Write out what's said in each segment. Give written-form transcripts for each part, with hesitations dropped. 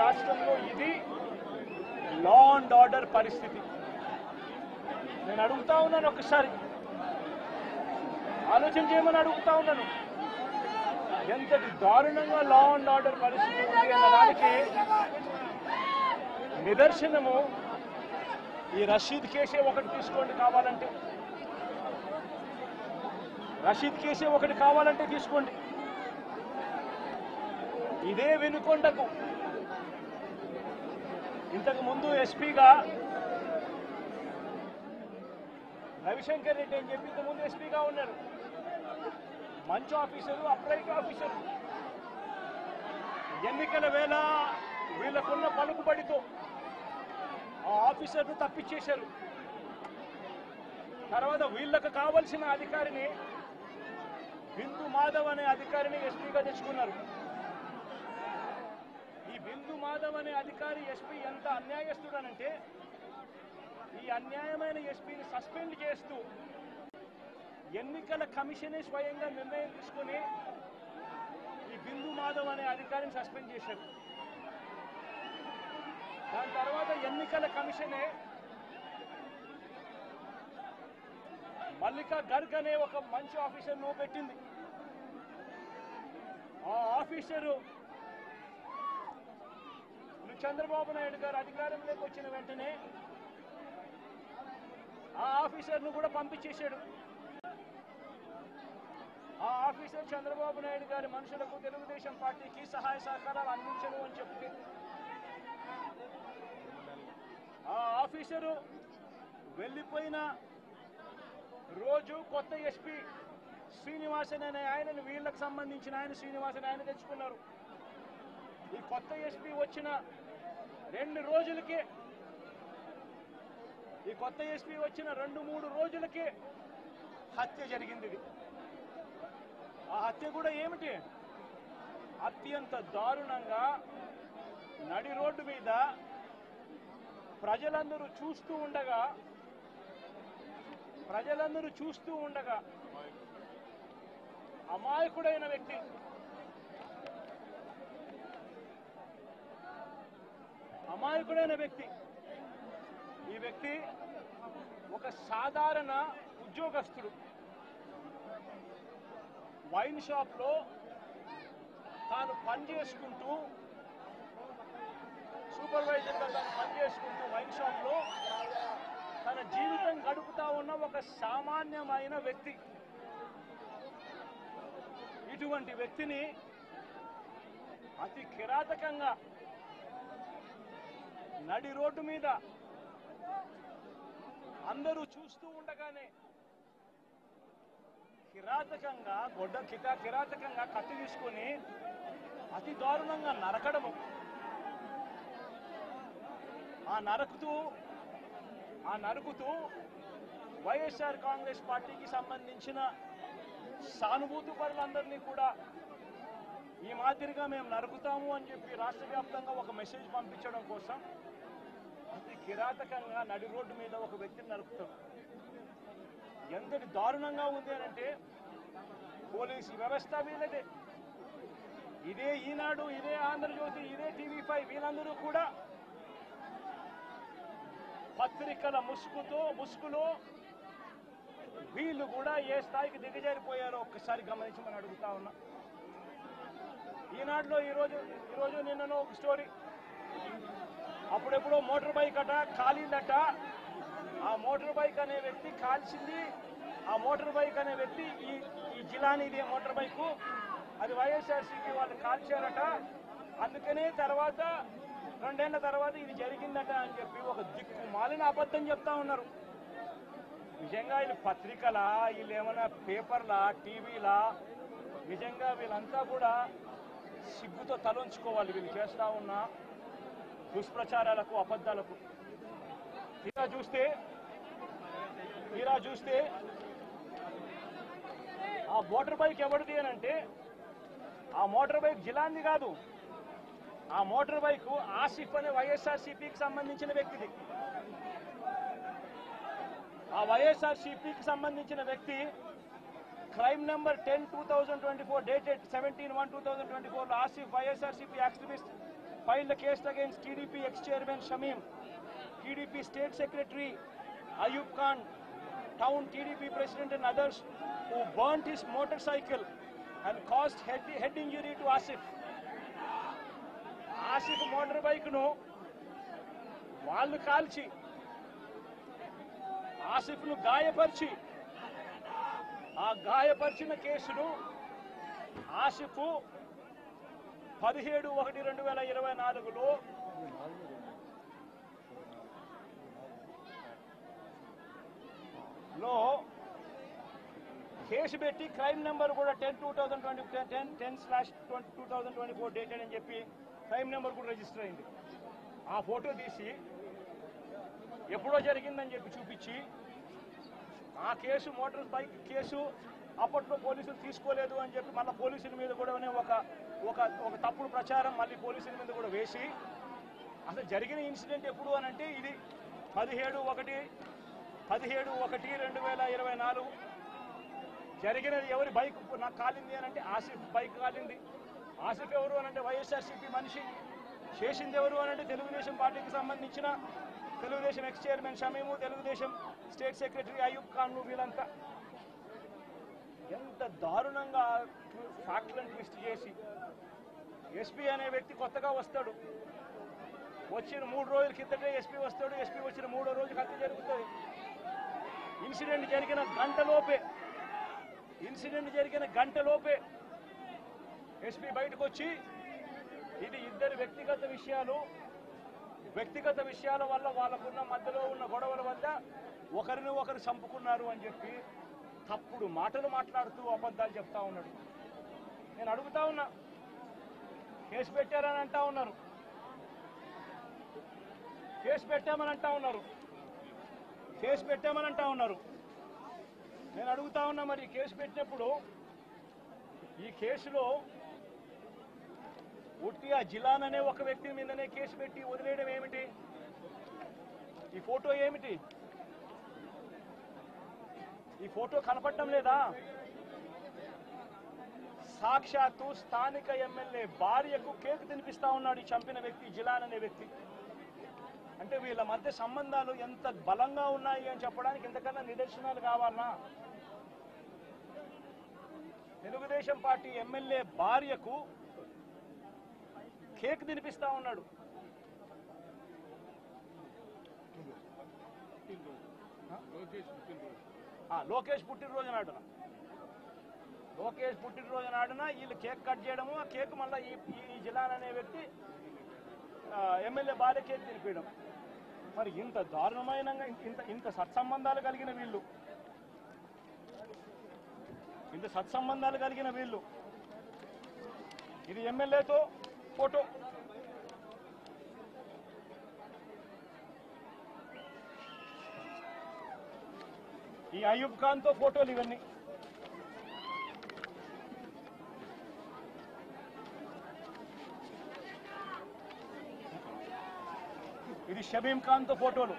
రాష్ట్రంలో ఇది law and order పరిస్థితి. నేను అడుగుతా ఉన్నాను, ఒకసారి ఆలోచన చేయమని అడుగుతా ఉన్నాను. ఎంతటి దారుణంగా లా అండ్ ఆర్డర్ పరిస్థితి ఉంది అన్నదానికి నిదర్శనము ఈ రషీద్ కేసే ఒకటి తీసుకోండి కావాలంటే. రషీద్ కేసే ఒకటి కావాలంటే తీసుకోండి. ఇదే వినుకొండకు ఇంతకు ముందు ఎస్పీగా రవిశంకర్ రెడ్డి అని చెప్పి ఇంతకుముందు ఎస్పీగా ఉన్నారు. మంచి ఆఫీసరు, అప్రైట్ ఆఫీసరు. ఎన్నికల వేళ వీళ్ళకున్న పలుకుబడితో ఆ ఆఫీసర్ను తప్పించేశారు. తర్వాత వీళ్ళకు కావలసిన అధికారిని బిందు మాధవ్ అనే అధికారిని ఎస్పీగా తెచ్చుకున్నారు. ఈ బిందు మాధవ్ అనే అధికారి ఎస్పీ ఎంత అన్యాయస్తుడనంటే ఈ అన్యాయమైన ఎస్పీని సస్పెండ్ చేస్తూ ఎన్నికల కమిషనే స్వయంగా నిర్ణయం తీసుకుని ఈ బిందు మాధవ్ అనే అధికారిని సస్పెండ్ చేశారు. దాని తర్వాత ఎన్నికల కమిషనే మల్లికా గర్గ్ అనే ఒక మంచి ఆఫీసర్ను పెట్టింది. ఆ ఆఫీసరు చంద్రబాబు నాయుడు గారు అధికారంలోకి వచ్చిన వెంటనే ఆ ఆఫీసర్ను కూడా పంపించేశాడు. ఆ ఆఫీసర్ చంద్రబాబు నాయుడు గారి మనుషులకు తెలుగుదేశం పార్టీకి సహాయ సహకారాలు అందించను అని చెప్తే ఆ ఆఫీసరు వెళ్ళిపోయిన రోజు కొత్త ఎస్పీ శ్రీనివాసన్ అనే ఆయనను, వీళ్ళకు సంబంధించిన ఆయన శ్రీనివాసన్ ఆయన తెచ్చుకున్నారు. ఈ కొత్త ఎస్పీ వచ్చిన 2 రోజులకే, ఈ కొత్త ఎస్పీ వచ్చిన 2-3 రోజులకే హత్య జరిగింది. ఇది ఆ హత్య కూడా ఏమిటి, అత్యంత దారుణంగా నడి రోడ్డు మీద ప్రజలందరూ చూస్తూ ఉండగా అమాయకుడైన వ్యక్తి, ఈ వ్యక్తి ఒక సాధారణ ఉద్యోగస్తుడు. వైన్ షాప్లో తాను పనిచేసుకుంటూ, సూపర్వైజర్గా తాను పనిచేసుకుంటూ వైన్ షాప్లో తన జీవితం గడుపుతా ఉన్న ఒక సామాన్యమైన వ్యక్తి. ఇటువంటి వ్యక్తిని అతి కిరాతకంగా నడి రోడ్డు మీద అందరూ చూస్తూ ఉండగానే కిరాతకంగా కత్తి తీసుకొని అతి దారుణంగా నరకడము. ఆ నరుకుతూ వైఎస్ఆర్ కాంగ్రెస్ పార్టీకి సంబంధించిన సానుభూతి పరులందరినీ కూడా ఈ మాదిరిగా మేము నరుకుతాము అని చెప్పి రాష్ట్ర వ్యాప్తంగా ఒక మెసేజ్ పంపించడం కోసం అతి కిరాతకంగా నడి రోడ్డు మీద ఒక వ్యక్తిని నరుకుతాం. ఎంతటి దారుణంగా ఉంది అనంటే పోలీసు వ్యవస్థ వీళ్ళదే. ఇదే ఈనాడు, ఇదే ఆంధ్రజ్యోతి, ఇదే టీవీ5 వీళ్ళందరూ కూడా పత్రికల ముసుగులో వీళ్ళు కూడా ఏ స్థాయికి దిగజారిపోయారో ఒక్కసారి గమనించమని అడుగుతా ఉన్నా. ఈనాడులో ఈరోజు నిన్ననో ఒక స్టోరీ, అప్పుడెప్పుడో మోటార్ బైక్ అట కాలిందట. ఆ మోటార్ బైక్ అనే వ్యక్తి కాల్చింది. ఆ మోటార్ బైక్ అనే వ్యక్తి ఈ జిలానీది మోటార్ బైకు, అది వైఎస్ఆర్సీపీ వాళ్ళు కాల్చారట. అందుకనే తర్వాత 2 ఏళ్ల తర్వాత ఇది జరిగిందట అని చెప్పి ఒక దిక్కుమాలిన అబద్ధం చెప్తా ఉన్నారు. నిజంగా వీళ్ళు పత్రికలా, వీళ్ళు ఏమైనా పేపర్లా, టీవీలా? నిజంగా వీళ్ళంతా కూడా సిగ్గుతో తలొంచుకోవాలి వీళ్ళు చేస్తా ఉన్న దుష్ప్రచారాలకు, అబద్ధాలకు. తీరా చూస్తే ఆ మోటార్ బైక్ ఎవరిది అని అంటే ఆ మోటార్ బైక్ జిలాంది కాదు. ఆ మోటార్ బైక్ ఆసిఫ్ అనే వైఎస్ఆర్సీపీకి సంబంధించిన వ్యక్తిది. ఆ వైఎస్ఆర్సీపీకి సంబంధించిన వ్యక్తి crime number 10/2024 dated 17/1/2024 Asif YSRCP activist filed a case against TDP ex-chairman Shamim, TDP State Secretary Ayub Khan, Town TDP President and others who burnt his motorcycle and caused head injury to Asif. Asif motorbike nu వాళ్ళు కాల్చి ఆసిఫ్ను గాయపరిచి ఆ గాయపరిచిన కేసును Asif 17/1/2024లో case పెట్టి crime number కూడా 10/2024 dated అని చెప్పి crime number కూడా register అయింది. ఆ ఫోటో తీసి ఎప్పుడో జరిగిందని చెప్పి చూపించి ఆ కేసు మోటార్ బైక్ కేసు అప్పట్లో పోలీసులు తీసుకోలేదు అని చెప్పి మళ్ళీ పోలీసుల మీద కూడా ఒక తప్పుడు ప్రచారం మళ్ళీ పోలీసుల మీద కూడా వేసి అసలు జరిగిన ఇన్సిడెంట్ ఎప్పుడు అని అంటే ఇది 17/1/2024 జరిగినది. ఎవరి బైక్ నాకు కాలింది అని అంటే ఆసిఫ్ బైక్ కాలింది. ఆసిఫ్ ఎవరు అని అంటే వైఎస్ఆర్సీపీ మనిషి. చేసింది ఎవరు అని అంటే తెలుగుదేశం పార్టీకి సంబంధించిన Telugu Desam ex chairman Shamim, Telugu Desam state secretary Ayub ఖాన్లు. వీళ్ళంతా ఎంత దారుణంగా ఫ్యాక్ట్లను ట్విస్ట్ చేసి ఎస్పీ అనే వ్యక్తి కొత్తగా వస్తాడు. వచ్చిన 3 రోజుల కిందటే ఎస్పీ వస్తాడు. ఎస్పీ వచ్చిన 3వ రోజు హత్య జరుగుతుంది. ఇన్సిడెంట్ జరిగిన గంటలోపే ఎస్పీ బయటకు వచ్చి ఇది ఇద్దరు వ్యక్తిగత విషయాల వల్ల వాళ్ళకున్న మధ్యలో ఉన్న గొడవల వల్ల ఒకరిని ఒకరు చంపుకున్నారు అని చెప్పి తప్పుడు మాటలు మాట్లాడుతూ అబద్ధాలు చెప్తా ఉన్నాడు. నేను అడుగుతా ఉన్నా, కేసు పెట్టారని అంటా ఉన్నారు, కేసు పెట్టామని అంటా ఉన్నారు. నేను అడుగుతా ఉన్నా, మరి కేసు పెట్టినప్పుడు ఈ కేసులో ఉట్టి ఆ జిలాన్ అనే ఒక వ్యక్తి మీదనే కేసు పెట్టి వదిలేయడం ఏమిటి? ఈ ఫోటో ఏమిటి? ఈ ఫోటో కనపడటం లేదా? సాక్షాత్తు స్థానిక ఎమ్మెల్యే భార్యకు కేక్ తినిపిస్తా ఉన్నాడు ఈ చంపిన వ్యక్తి, జిలాన్ అనే వ్యక్తి. అంటే వీళ్ళ మధ్య సంబంధాలు ఎంత బలంగా ఉన్నాయి అని చెప్పడానికి ఇంతకన్నా నిదర్శనాలు కావాలన్నా? తెలుగుదేశం పార్టీ ఎమ్మెల్యే భార్యకు కేక్ తినిపిస్తా ఉన్నాడు. లోకేష్ పుట్టినరోజు నాడున వీళ్ళు కేక్ కట్ చేయడము, ఆ కేక్ మళ్ళీ ఈ జిలాన్ అనే వ్యక్తి ఎమ్మెల్యే భార్య కేక్ తినిపించడం. మరి ఇంత దారుణమైన ఇంత సత్సంబంధాలు కలిగిన వీళ్ళు ఇది ఎమ్మెల్యేతో ఫోటో. ఈ అయూబ్ ఖాన్తో ఫోటోలు ఇవన్నీ. ఇది షమీం ఖాన్తో ఫోటోలు.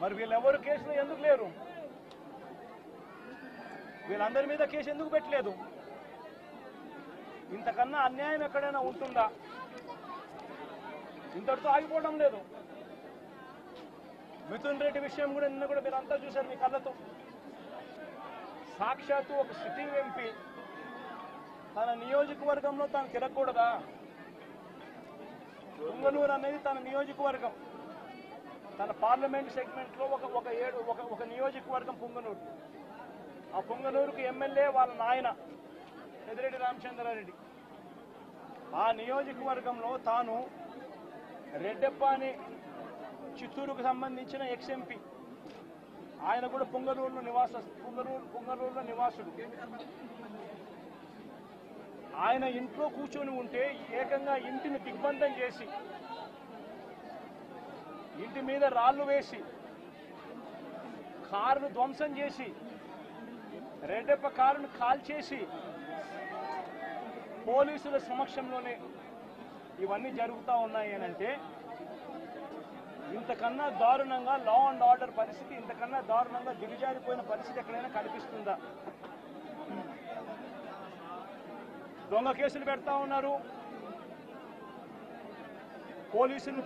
మరి వీళ్ళెవరు కేసులో ఎందుకు లేరు? వీళ్ళందరి మీద కేసు ఎందుకు పెట్టలేదు? ఇంతకన్నా అన్యాయం ఎక్కడైనా ఉంటుందా? ఇంతటితో ఆగిపోవడం లేదు. మిథున్ రెడ్డి విషయం కూడా నిన్న కూడా మీరంతా చూశారు మీ కళ్ళతో. సాక్షాత్తు ఒక సిట్టింగ్ ఎంపీ తన నియోజకవర్గంలో తాను తిరగకూడదా? పుంగనూరు అనేది తన నియోజకవర్గం. తన పార్లమెంట్ సెగ్మెంట్లో ఒక నియోజకవర్గం పుంగనూరు. ఆ పుంగనూరుకు ఎమ్మెల్యే వాళ్ళ నాయన పెద్దిరెడ్డి రామచంద్రారెడ్డి. ఆ నియోజకవర్గంలో తాను రెడ్డెప్ప అని చిత్తూరుకు సంబంధించిన ఎక్స్ఎంపీ, ఆయన కూడా పుంగనూరులో నివాసుడు. ఆయన ఇంట్లో కూర్చొని ఉంటే ఏకంగా ఇంటిని దిగ్బంధం చేసి, ఇంటి మీద రాళ్లు వేసి, కారును ధ్వంసం చేసి, రెడ్డెప్ప కారును కాల్చేసి పోలీసుల సమక్షంలోనే ఇవన్నీ జరుగుతూ ఉన్నాయి అని అంటే ఇంతకన్నా దారుణంగా లా అండ్ ఆర్డర్ పరిస్థితి, ఇంతకన్నా దారుణంగా దిగజారిపోయిన పరిస్థితి ఎక్కడైనా కనిపిస్తుందా? దొంగ కేసులు పెడతా ఉన్నారు. పోలీసులు